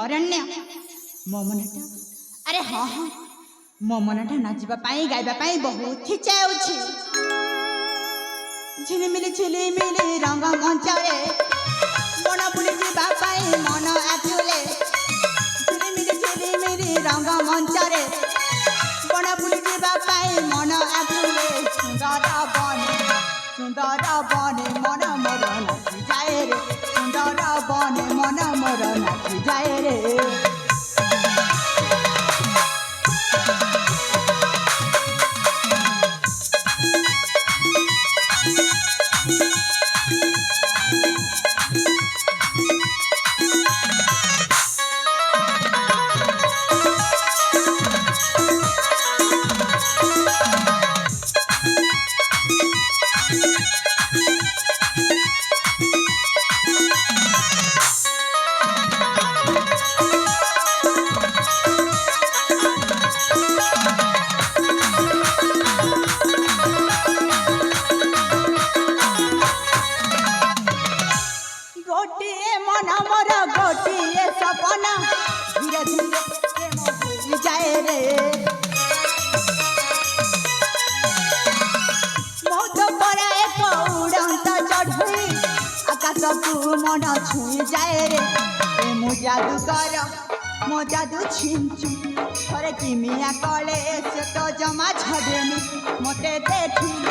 ଅରଣ୍ୟ ମୋ ମନଟା ଆରେ ହଁ ହଁ ମୋ ମନଟା ନାଚିବା ପାଇଁ ଗାଇବା ପାଇଁ ବହୁତ ଇଚ୍ଛା ହେଉଛି। ଝିଲିମିଲି ରଙ୍ଗ ମଞ୍ଚରେ ମନ ବୁଲି ଯିବା ପାଇଁ ମନ ଆକୁଳେ। ଝିଲିମିଲି ରଙ୍ଗ ମଞ୍ଚରେ ମନ ବୁଲି ଯିବା ପାଇଁ ମନ ଆକୁଳେ। ସୁନ୍ଦର ବନେ ମନ ମୋର ନାଚି ଯାଏ ରେ। ସୁନ୍ଦର ବନେ ମନ ମୋର ନାଚି ଯାଏ ରେ। गोटिए मन मोर गोटिए सपना धीरे धीरे प्रेम भूली जाए रे। मौत परा एक उड़ंत चढ़ुई आकाशकू मन छुई जाए रे। मो जादूगर मो जादू छिंचु थरे किमिया कले से तो जमा छदेनी। मते देखिले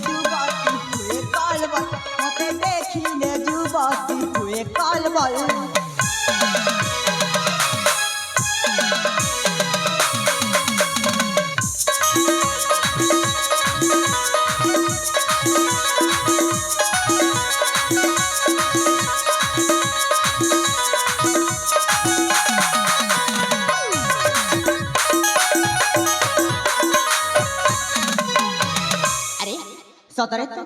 जुबती हुए कलबल। मते देखिले जुबती हुए कलबल। सतरे तो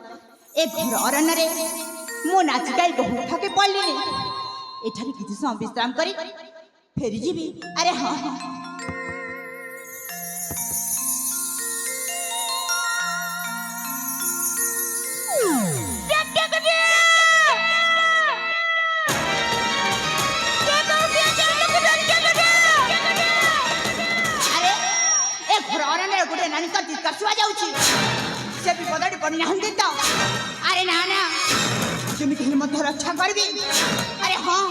ए घर अरण्य मो नाच गाई बहुत थके पड़े एठारे किसी समय विश्राम करी फेरी जीवी। अरे हाँ हाँ अरे ए घर अरण्य गोटे नानी का चित्कार शुआ जाउची। से विपदे पड़ी ना तो अरे ना ना जमी मध्य रक्षा करी। अरे हाँ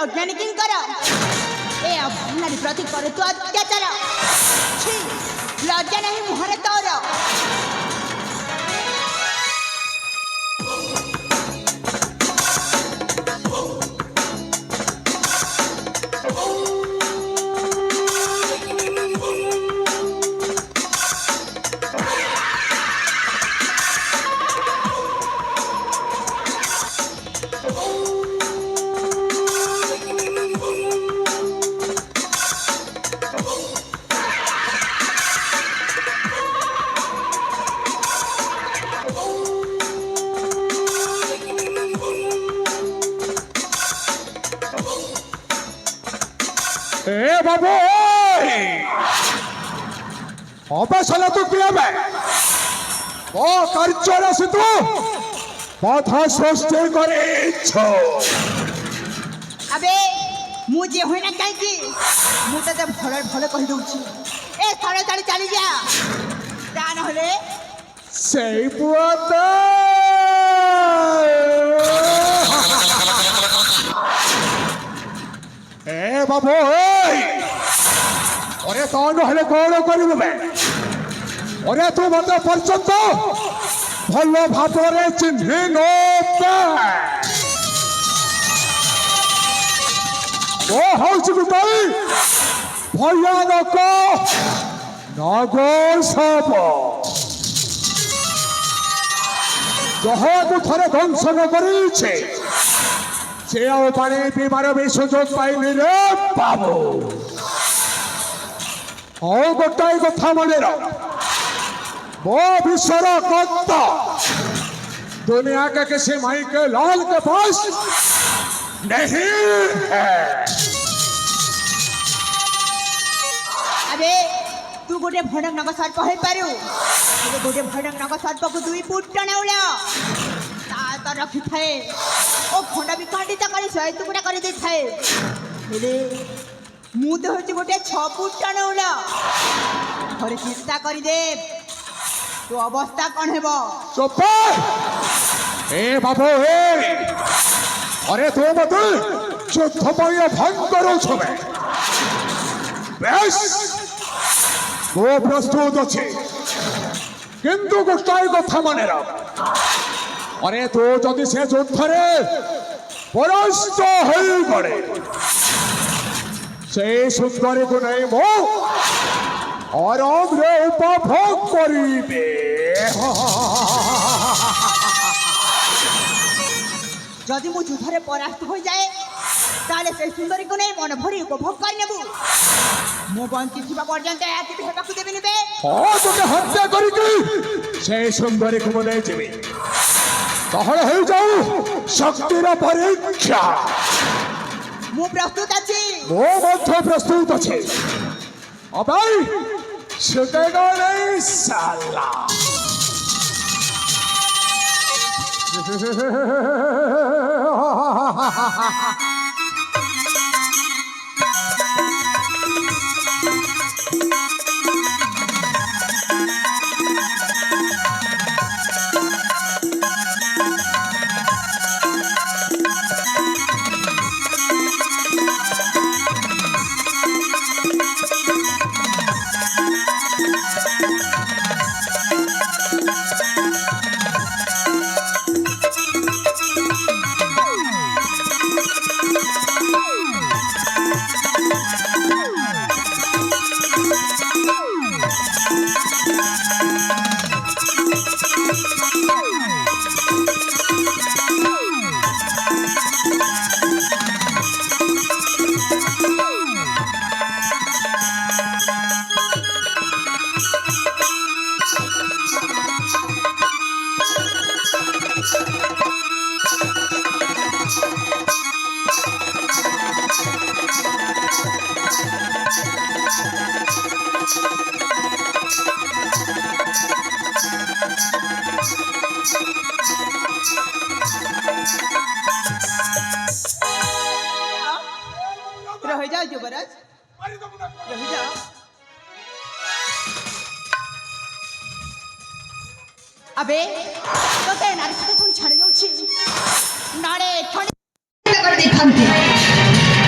অজ্ঞানী কিঙ্কর এ নারী প্রতি করে তু অত্যাচার ছি লজ্জা নাই মুহরে তোর ए बाबू অবসলে তো কি হবে ও কার্যরে সিতু কথা সৃষ্টি করেছ আবে মু যে হই না কাইকি মু তো ভালো কই দউছি এ তাড়াতাড়ি চালি যা তা না হলে সেই পুয়াত এ বাবু ওরে তো নহলে কোন করিব বে ওরে তো মতে পর্যন্ত ভালো ভাবরে চিহ্নি নবে ও হଉଛି গোটাই ভয়ানক নগর সাপ যাহাକୁ ଥରେ ଦଂଶନ କରିছে ସେ ଆଉ ପାଣି ପିଇବାର ବି ସୁଯୋଗ ପାଇନି ରେ ବାବୁ ଆଉ ଗୋଟାଏ କଥା ମନେ ରଖ वो विश्वर कर्ता दुनिया के किसी माई के लाल के पास नहीं है अबे तू गोटे भडक नग सर्प होई पारू तू गोटे भडक नग सर्प को दुई फुट टणाउला ता तो रखी थाए ओ खंडा भी काटी ता करी सय टुकड़ा करी दे थाए हेले मु तो होची गोटे 6 फुट टणाउला थोड़ी चिंता करी दे तो अवस्था कौन है वो चुप ए बाबू ए अरे तू मत युद्ध पाई भंग करो छबे बेस वो प्रस्तुत अछि किंतु गोटाई कथा माने रख अरे तू जदि से युद्ध रे परास्त होई गड़े से सुंदरी को नहीं मो और हमरे उपभोग करिबे जदि मु युद्धरे परास्त हो जाए ताले से सुंदरी को नहीं मन भरी उपभोग कर नेबु मु बंची थिबा पर्यंत आति हेबाकु देबिनि बे हां तोके हत्या करिकी से सुंदरी को बोले जेबी कहल हो जाऊ शक्तिर परीक्षा मु प्रस्तुत अछि मो मध्य प्रस्तुत अछि अबे छुटेगा नहीं साला रह जाओ युवराज रह जाओ अबे तो नारी को छाड़ जाउछि नारे खणी कर देखांती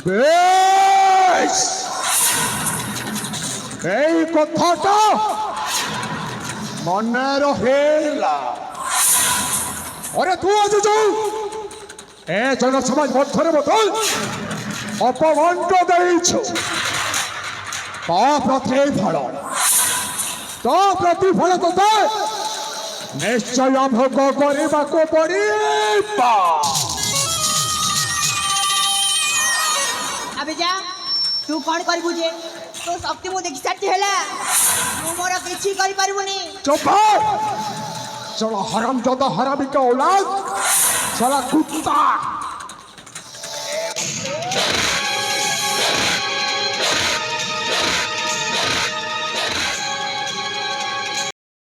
বেশ, এই কথাটা মনে রহিলা। আরে তুই আজ যাও এ জনসমাজ মধ্যে বদল অপমানটা ଦେଇଛୁ ତା ପ୍ରତିଫଳ ତୋତେ ନିଶ୍ଚୟ ଭୋଗ କରିବାକୁ ପଡ଼ିବ। আবে যা তু কোন করিবু যে তো শক্তি মু দেখি সাথে হেলা তু মোর কিছু করি পারিবনি। চুপ চলো, हरामजादा हरामी का औलाद, साला कुत्ता।